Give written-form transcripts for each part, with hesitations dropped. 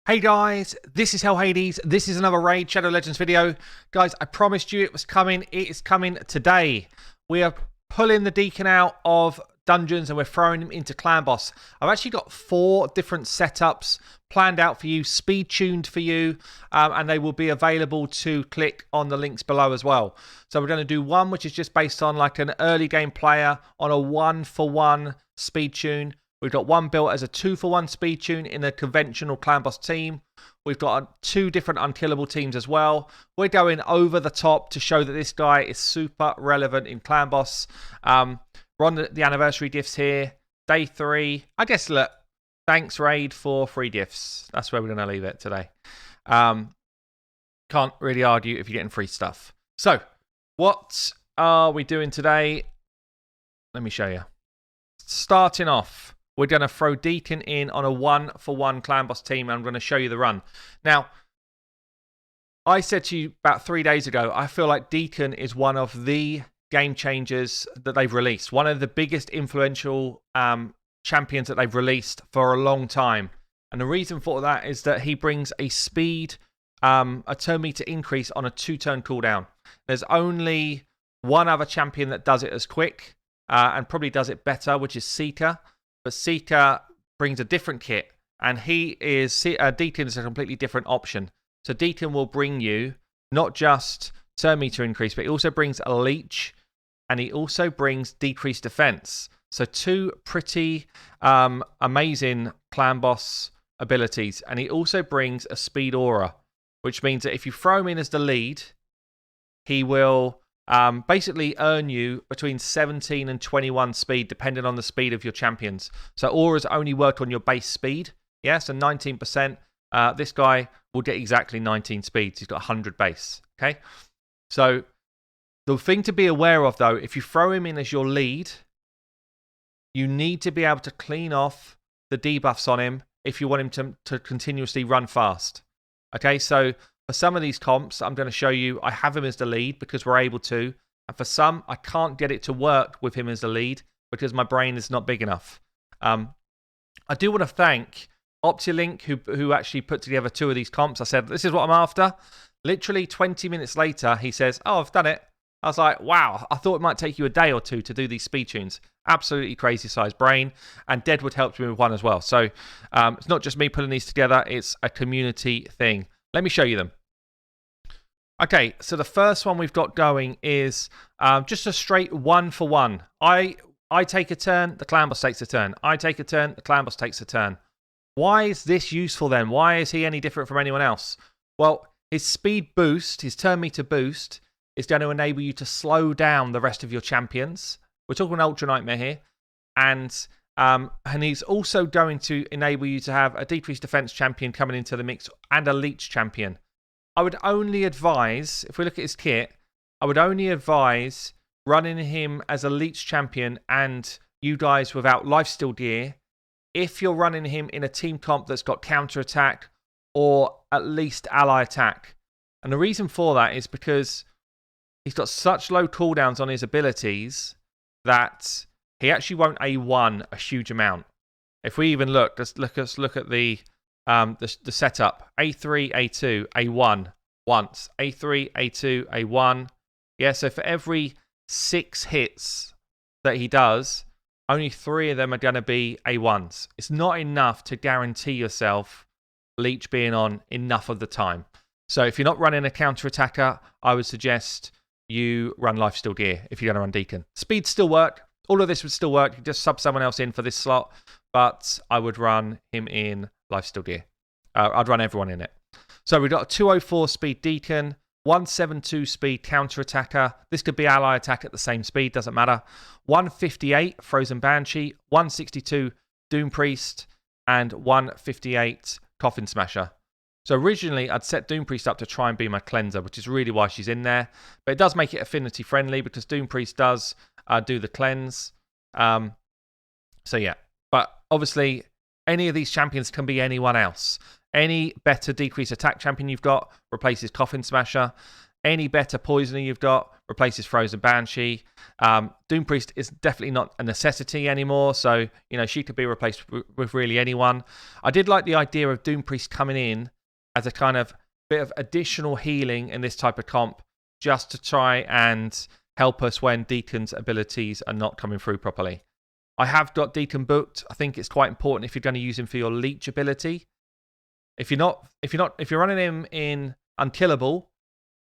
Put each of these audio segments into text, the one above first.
Hey guys, this is Hell Hades. This is another Raid Shadow Legends video. Guys, I promised you it was coming. It is coming today. We are pulling the Deacon out of dungeons and we're throwing him into Clan Boss. I've actually got 4 different setups planned out for you, speed tuned for you, and they will be available to click on the links below as well. So we're going to do one which is just based on like an early game player on a 1-for-1 speed tune. We've got one built as a 2-for-1 speed tune in a conventional Clan Boss team. We've got 2 different unkillable teams as well. We're going over the top to show that this guy is super relevant in Clan Boss. We're on the anniversary gifts here. Day 3. I guess, look, thanks Raid for free gifts. That's where we're going to leave it today. Can't really argue if you're getting free stuff. So, what are we doing today? Let me show you. Starting off, we're going to throw Deacon in on a 1-for-1 Clan Boss team, and I'm going to show you the run. Now, I said to you about 3 days ago, I feel like Deacon is one of the game changers that they've released. One of the biggest influential champions that they've released for a long time. And the reason for that is that he brings a speed, a turn meter increase on a 2-turn cooldown. There's only one other champion that does it as quick, and probably does it better, which is Seeker. But Seeker brings a different kit, and Deacon is a completely different option. So Deacon will bring you not just turn meter increase, but he also brings a leech, and he also brings decreased defense. So 2 pretty amazing Clan Boss abilities, and he also brings a speed aura, which means that if you throw him in as the lead, he will basically earn you between 17 and 21 speed, depending on the speed of your champions. So auras only work on your base speed. Yeah, so 19%. This guy will get exactly 19 speeds. He's got 100 base. Okay. So the thing to be aware of, though, if you throw him in as your lead, you need to be able to clean off the debuffs on him if you want him to continuously run fast. Okay, so for some of these comps, I'm going to show you, I have him as the lead because we're able to. And for some, I can't get it to work with him as the lead because my brain is not big enough. I do want to thank Optilink, who actually put together 2 of these comps. I said, this is what I'm after. Literally 20 minutes later, he says, oh, I've done it. I was like, wow, I thought it might take you a day or 2 to do these speed tunes. Absolutely crazy sized brain. And Deadwood helped me with one as well. So it's not just me putting these together. It's a community thing. Let me show you them. Okay, so the first one we've got going is just a straight 1-for-1. I take a turn, the Clan Boss takes a turn. I take a turn, the Clan Boss takes a turn. Why is this useful then? Why is he any different from anyone else? Well, his speed boost, his turn meter boost, is going to enable you to slow down the rest of your champions. We're talking Ultra Nightmare here. And he's also going to enable you to have a decreased defense champion coming into the mix and a leech champion. I would only advise, if we look at his kit, I would only advise running him as a leech champion and you guys without lifesteal gear if you're running him in a team comp that's got counter attack or at least ally attack. And the reason for that is because he's got such low cooldowns on his abilities that he actually won't A1 a huge amount. If we even look, let's look at the setup. A3, A2, A1 once. A3, A2, A1. Yeah, so for every 6 hits that he does, only 3 of them are going to be A1s. It's not enough to guarantee yourself leech being on enough of the time. So if you're not running a counter-attacker, I would suggest you run lifesteal gear if you're going to run Deacon. Speed still work. All of this would still work. You can just sub someone else in for this slot, but I would run him in lifesteal gear. I'd run everyone in it. So we've got a 204 speed Deacon, 172 speed counter attacker. This could be ally attack at the same speed, doesn't matter. 158 Frozen Banshee, 162 Doom Priest, and 158 Coffin Smasher. So originally I'd set Doom Priest up to try and be my cleanser, which is really why she's in there. But it does make it affinity friendly because Doom Priest does do the cleanse. So yeah, but obviously any of these champions can be anyone else. Any better decrease attack champion you've got replaces Coffin Smasher. any better poisoner you've got replaces Frozen Banshee. Doom Priest is definitely not a necessity anymore, so she could be replaced with really anyone. I did like the idea of Doom Priest coming in as a kind of bit of additional healing in this type of comp, just to try and help us when Deacon's abilities are not coming through properly. I have got Deacon booked. I think it's quite important if you're going to use him for your leech ability. If you're running him in unkillable,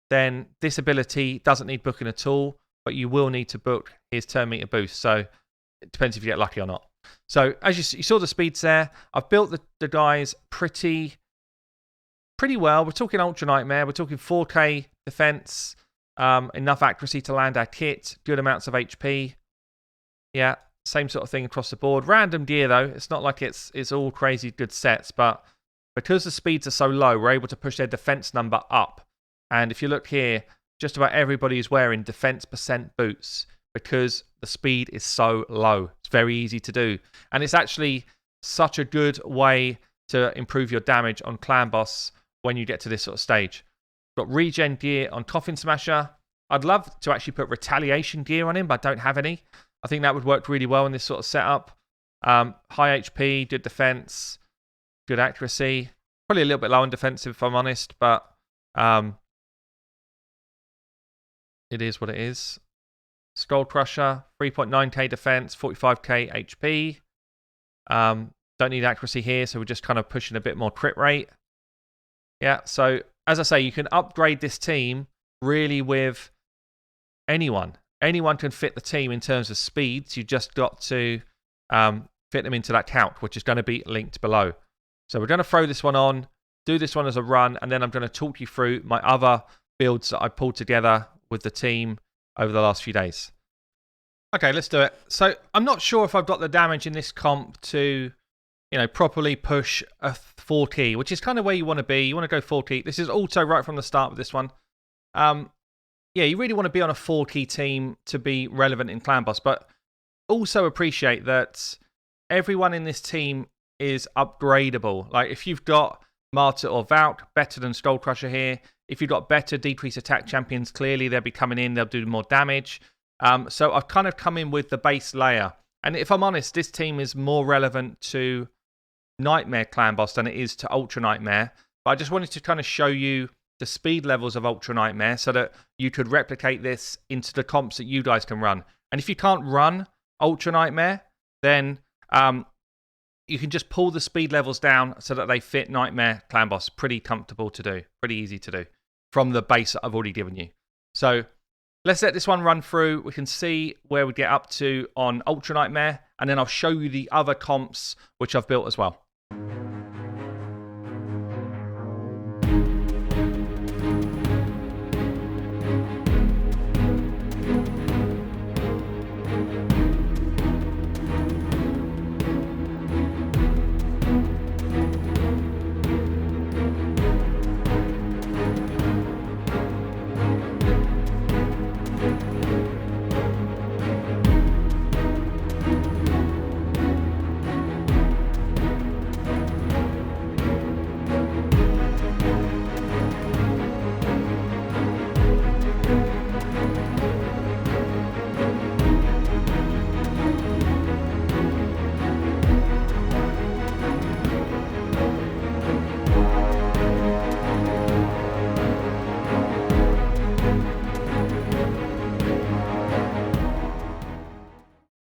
then this ability doesn't need booking at all, but you will need to book his turn meter boost. So it depends if you get lucky or not. So as you saw the speeds there, I've built the guys pretty well. We're talking Ultra Nightmare. We're talking 4k defense, enough accuracy to land our kit, good amounts of HP. Yeah, same sort of thing across the board. Random gear though. It's not like it's all crazy good sets, but because the speeds are so low, we're able to push their defense number up. And if you look here, just about everybody is wearing defense % boots because the speed is so low. It's very easy to do. And it's actually such a good way to improve your damage on Clan Boss when you get to this sort of stage. Got regen gear on Coffin Smasher. I'd love to actually put retaliation gear on him, but I don't have any. I think that would work really well in this sort of setup. High HP, good defense, good accuracy. Probably a little bit low on defense if I'm honest, but it is what it is. Skull Crusher, 3.9k defense, 45k HP. Don't need accuracy here, so we're just kind of pushing a bit more crit rate. Yeah, so as I say, you can upgrade this team really with anyone. Anyone can fit the team in terms of speeds. You just got to fit them into that count, which is going to be linked below. So we're going to throw this one on, do this one as a run, and then I'm going to talk you through my other builds that I pulled together with the team over the last few days. Okay, let's do it. So I'm not sure if I've got the damage in this comp to, properly push a 4 key, which is kind of where you want to be. You want to go 4 key. This is also right from the start with this one. Yeah, you really want to be on a 4 key team to be relevant in Clan Boss, but also appreciate that everyone in this team is upgradable. Like if you've got Martyr or Valk, better than Skull Crusher here. If you've got better decrease attack champions, clearly they'll be coming in, they'll do more damage. So I've kind of come in with the base layer. And if I'm honest, this team is more relevant to Nightmare Clan Boss than it is to Ultra Nightmare. But I just wanted to kind of show you the speed levels of Ultra Nightmare so that you could replicate this into the comps that you guys can run. And if you can't run Ultra Nightmare, then you can just pull the speed levels down so that they fit Nightmare Clan Boss. Pretty comfortable to do, pretty easy to do from the base that I've already given you. So let's let this one run through. We can see where we get up to on Ultra Nightmare, and then I'll show you the other comps which I've built as well.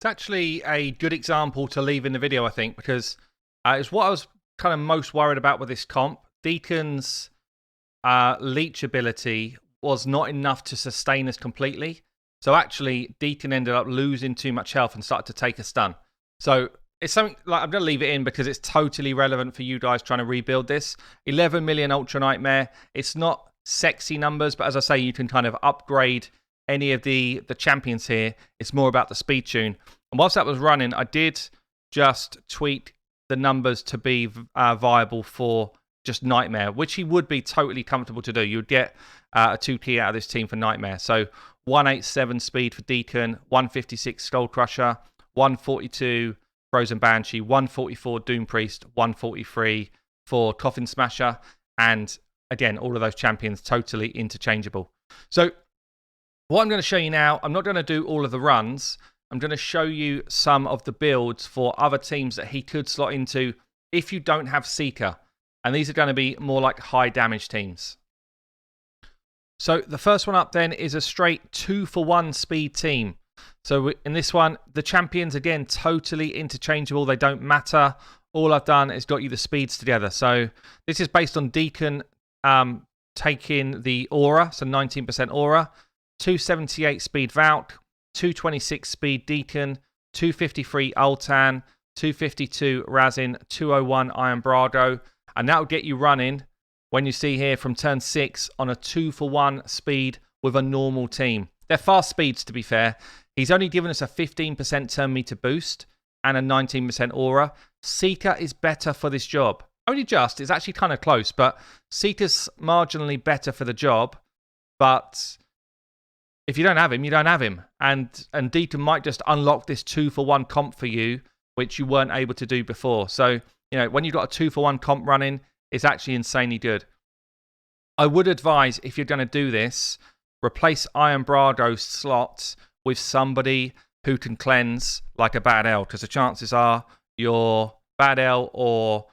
It's actually a good example to leave in the video, I think, because it's what I was kind of most worried about with this comp. Deacon's leech ability was not enough to sustain us completely. So actually, Deacon ended up losing too much health and started to take a stun. So it's something like I'm going to leave it in because it's totally relevant for you guys trying to rebuild this. 11 million Ultra Nightmare. It's not sexy numbers, but as I say, you can kind of upgrade any of the champions here. It's more about the speed tune. And whilst that was running, I did just tweak the numbers to be viable for just Nightmare, which he would be totally comfortable to do. You'd get a 2 key out of this team for Nightmare. So 187 speed for Deacon, 156 Skull Crusher, 142 Frozen Banshee, 144 Doom Priest, 143 for Coffin Smasher, and again, all of those champions totally interchangeable. So what I'm going to show you now, I'm not going to do all of the runs. I'm going to show you some of the builds for other teams that he could slot into if you don't have Seeker. And these are going to be more like high damage teams. So the first one up then is a straight 2-for-1 speed team. So in this one, the champions, again, totally interchangeable. They don't matter. All I've done is got you the speeds together. So this is based on Deacon taking the aura, so 19% aura, 278 speed Valk, 226 speed Deacon, 253 Ultan, 252 Razin, 201 Iron Brado, and that will get you running when you see here from turn 6 on a 2-for-1 speed with a normal team. They're fast speeds, to be fair. He's only given us a 15% turn meter boost and a 19% aura. Seeker is better for this job. Only just. It's actually kind of close, but Seeker's marginally better for the job. But if you don't have him, you don't have him. And Deacon might just unlock this 2-for-1 comp for you, which you weren't able to do before. So, you know, when you've got a 2-for-1 comp running, it's actually insanely good. I would advise, if you're going to do this, replace Iron Brado's slots with somebody who can cleanse like a Bad L, because the chances are your Bad L or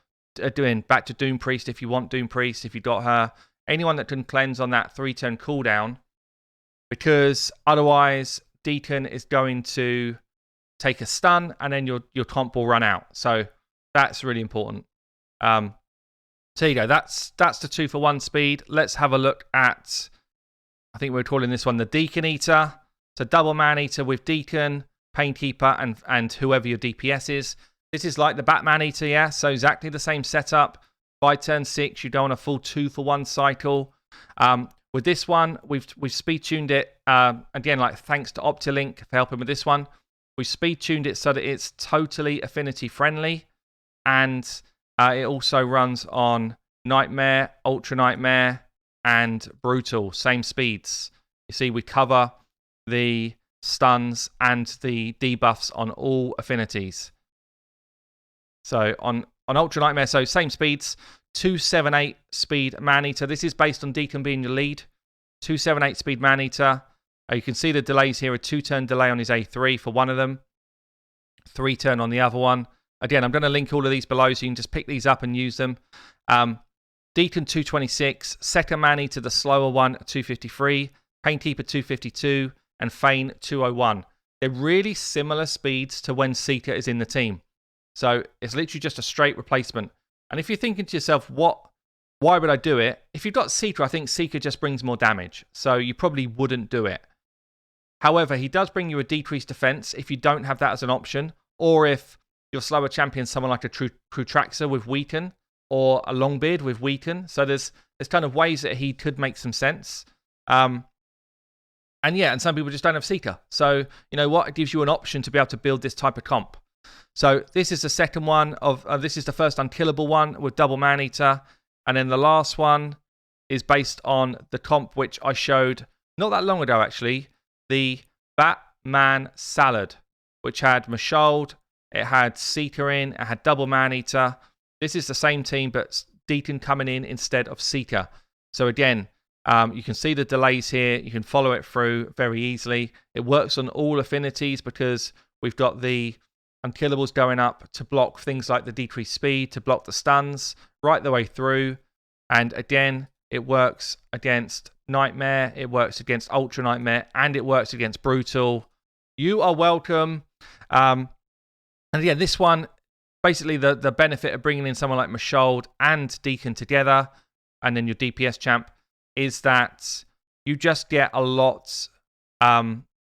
doing back to Doom Priest if you want Doom Priest, if you got her, anyone that can cleanse on that 3-turn cooldown, because otherwise Deacon is going to take a stun and then your comp will run out. So that's really important. So you go. That's the 2-for-1 speed. Let's have a look at, I think we're calling this one the Deacon Eater. So double Maneater with Deacon, Painkeeper, and whoever your DPS is. This is like the Batman Eater, yeah? So exactly the same setup. By turn 6, you go on a full 2-for-1 cycle. With this one, we've speed tuned it. Again, like thanks to Optilink for helping with this one. We speed tuned it so that it's totally affinity friendly. And it also runs on Nightmare, Ultra Nightmare, and Brutal. Same speeds. You see, we cover the stuns and the debuffs on all affinities. So on Ultra Nightmare, so same speeds, 278 speed Maneater. This is based on Deacon being your lead. 278 speed Maneater. You can see the delays here, a 2-turn delay on his A3 for one of them, 3-turn on the other one. Again, I'm going to link all of these below so you can just pick these up and use them. Deacon 226, second Maneater, the slower one, 253, Painkeeper 252, and Feign 201. They're really similar speeds to when Seeker is in the team. So it's literally just a straight replacement. And if you're thinking to yourself, why would I do it? If you've got Seeker, I think Seeker just brings more damage. So you probably wouldn't do it. However, he does bring you a decreased defense if you don't have that as an option, or if your slower champion, someone like a Trutraxer with Weaken, or a Longbeard with Weaken. So there's kind of ways that he could make some sense. And some people just don't have Seeker. So, you know what? It gives you an option to be able to build this type of comp. So this is the second one this is the first unkillable one with double Maneater. And then the last one is based on the comp which I showed not that long ago, actually. The Batman Salad, which had Mashold, it had Seeker in, it had double Maneater. This is the same team, but Deacon coming in instead of Seeker. So again, you can see the delays here. You can follow it through very easily. It works on all affinities because we've got the unkillables going up to block things like the decreased speed, to block the stuns right the way through. And again, it works against Nightmare, it works against Ultra Nightmare, and it works against Brutal. You are welcome. And yeah, this one, basically the benefit of bringing in someone like Mashold and Deacon together, and then your DPS champ, is that you just get a lot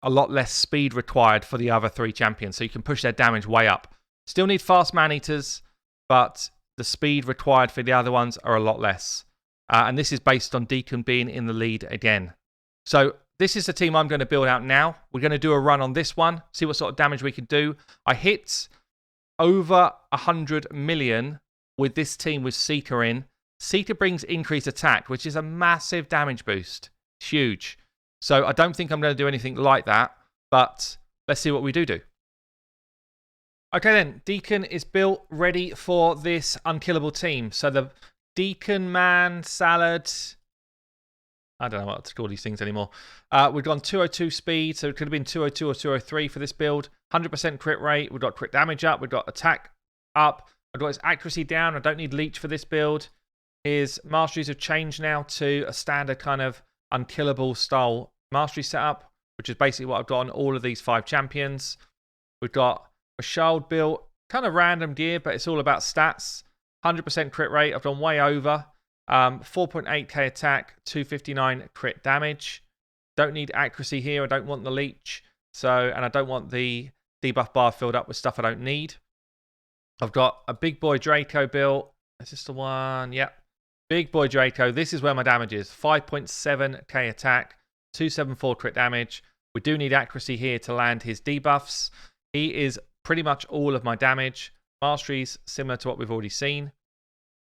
less speed required for the other three champions, so you can push their damage way up. Still need fast Maneaters, but the speed required for the other ones are a lot less. And this is based on Deacon being in the lead again. So this is the team I'm going to build out now. We're going to do a run on this one, see what sort of damage we can do. I hit over 100 million with this team with Seeker in. Seeker brings increased attack, which is a massive damage boost. It's huge. So I don't think I'm going to do anything like that, but let's see what we do. Okay then, Deacon is built, ready for this unkillable team. So the Deacon Man Salad I don't know what to call these things anymore. We've gone 202 speed, so it could have been 202 or 203 for this build. 100% crit rate. We've got crit damage up. We've got attack up. I've got his accuracy down. I don't need leech for this build. His masteries have changed now to a standard kind of unkillable style mastery setup, which is basically what I've got on all of these 5 champions. We've got a shield built, kind of random gear, but it's all about stats. 100% crit rate. I've gone way over. 4.8k attack, 259 crit damage. Don't need accuracy here. I don't want the leech. And I don't want the debuff bar filled up with stuff I don't need. I've got a big boy Draco built. Is this the one? Yep. Big boy Draco. This is where my damage is. 5.7k attack, 274 crit damage. We do need accuracy here to land his debuffs. He is pretty much all of my damage. Masteries similar to what we've already seen.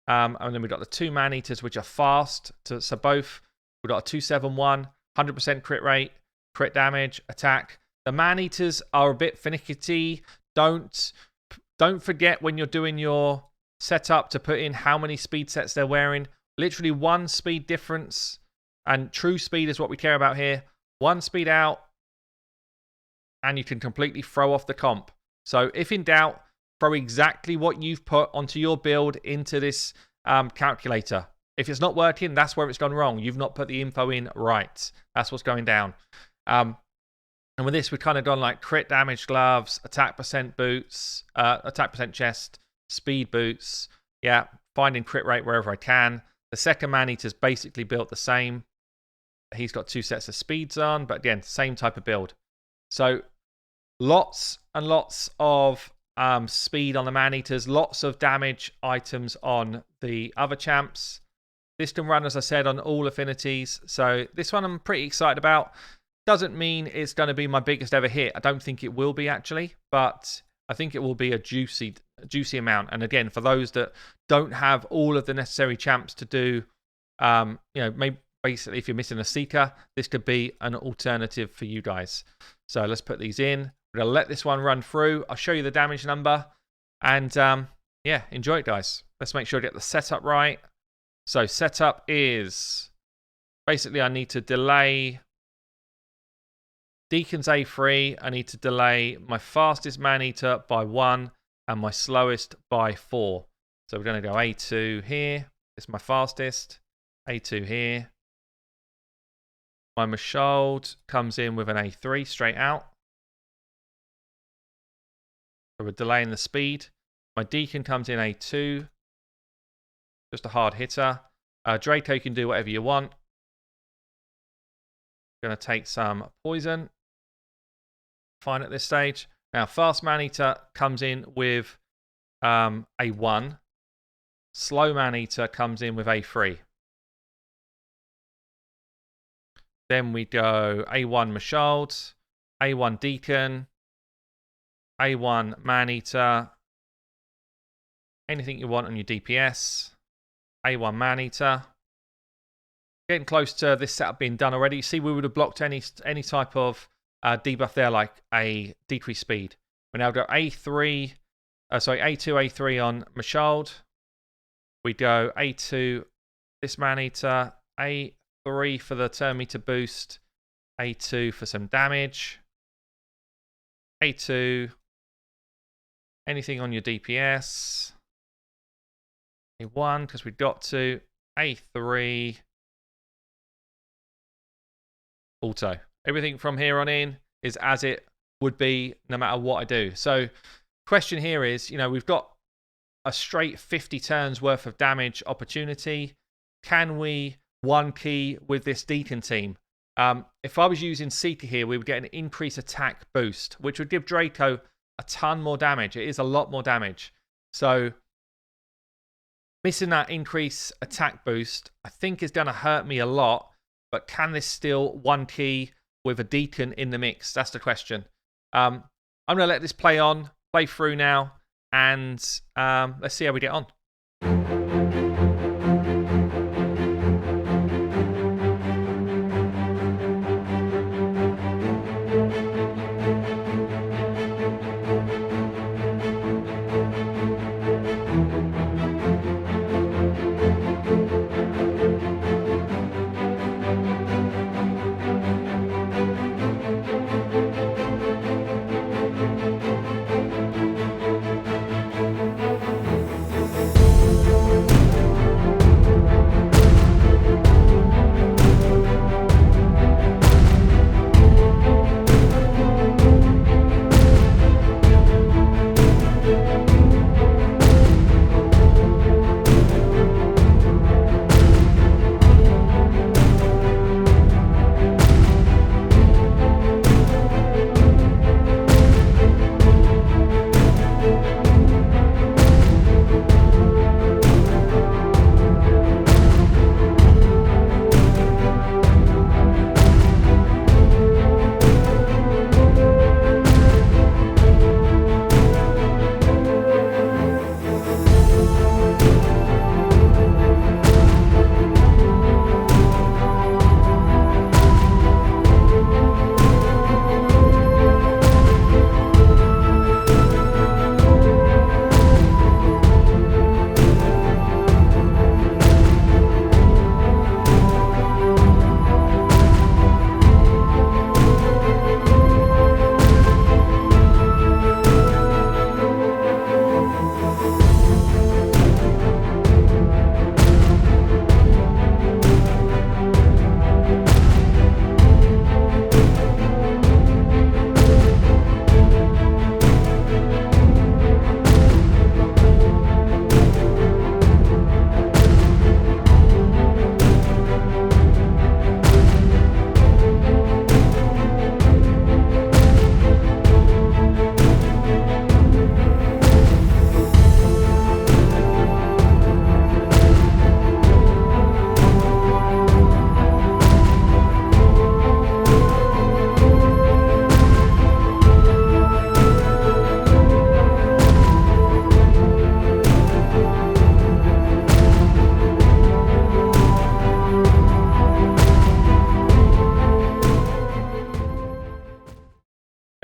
And then we've got the 2 Maneaters, which are fast. So both, we've got a 271, 100% crit rate, crit damage, attack. The Maneaters are a bit finicky. Don't forget when you're doing your setup to put in how many speed sets they're wearing. Literally 1 speed difference. And true speed is what we care about here. 1 speed out. And you can completely throw off the comp. So if in doubt, throw exactly what you've put onto your build into this calculator. If it's not working, that's where it's gone wrong. You've not put the info in right. That's what's going down. And with this, we've kind of gone like crit damage gloves, attack percent boots, attack percent chest, speed boots. Yeah, finding crit rate wherever I can. The second Maneater's basically built the same. He's got 2 sets of speeds on, but again, same type of build. So lots and lots of speed on the Maneaters, lots of damage items on the other champs. This can run, as I said, on all affinities. So this one I'm pretty excited about. Doesn't mean it's going to be my biggest ever hit. I don't think it will be, actually, but I think it will be a juicy amount. And again, for those that don't have all of the necessary champs to do, maybe basically if you're missing a Seeker, this could be an alternative for you guys. So let's put these in. We're going to let this one run through. I'll show you the damage number. And yeah, enjoy it, guys. Let's make sure to get the setup right. So setup is basically I need to delay Deacon's A3. I need to delay my fastest Maneater by 1 and my slowest by 4. So we're going to go A2 here. It's my fastest. A2 here. My Mashold comes in with an A3 straight out. So we're delaying the speed. My Deacon comes in A2. Just a hard hitter. Draco can do whatever you want. Going to take some poison. Fine at this stage. Now, fast Maneater comes in with A1. Slow Maneater comes in with A3. Then we go A1 Mashold, A1 Deacon, A1 Maneater, anything you want on your DPS, A1 Maneater. Getting close to this setup being done already. You see, we would have blocked any type of debuff there, like a decreased speed. We now go A2, A3 on Mashold. We go A2, this Maneater, A3 for the turn meter boost, A2 for some damage, A2, anything on your DPS, A1 because we got to, A3, auto. Everything from here on in is as it would be no matter what I do. So question here is, we've got a straight 50 turns worth of damage opportunity. Can we one key with this Deacon team? If I was using Seeker here, we would get an increased attack boost, which would give Draco a ton more damage. It is a lot more damage. So missing that increased attack boost, I think is going to hurt me a lot. But can this still one key with a Deacon in the mix? That's the question. I'm going to let this play through now, and let's see how we get on.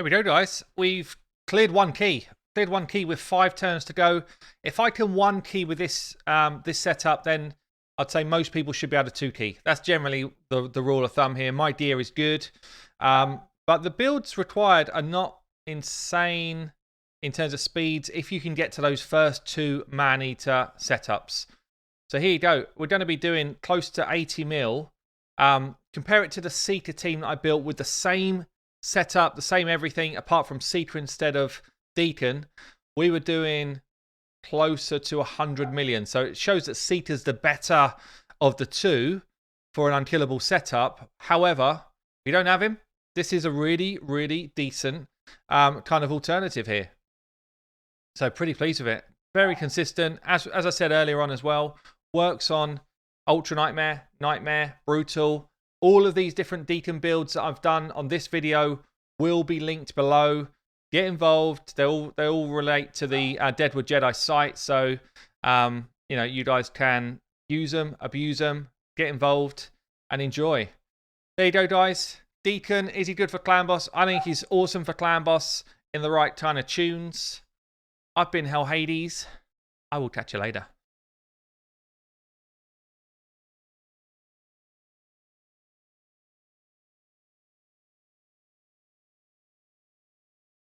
we go, guys. We've cleared one key. Cleared one key with 5 turns to go. If I can 1 key with this this setup, then I'd say most people should be able to 2 key. That's generally the rule of thumb here. My deer is good. But the builds required are not insane in terms of speeds if you can get to those first 2 Maneater setups. So here you go. We're going to be doing close to 80 mil. Compare it to the Seeker team that I built with the same setup, the same everything, apart from Seeker instead of Deacon. We were doing closer to 100 million. So it shows that Seeker's the better of the 2 for an unkillable setup. However, if you don't have him, this is a really, really decent kind of alternative here. So pretty pleased with it. Very consistent. As I said earlier on as well, works on Ultra Nightmare, Nightmare, Brutal. All of these different Deacon builds that I've done on this video will be linked below. Get involved. They all relate to the Deadwood Jedi site. So, you know, you guys can use them, abuse them, get involved, and enjoy. There you go, guys. Deacon, is he good for Clan Boss? I think he's awesome for Clan Boss in the right kind of tunes. I've been Hell Hades. I will catch you later.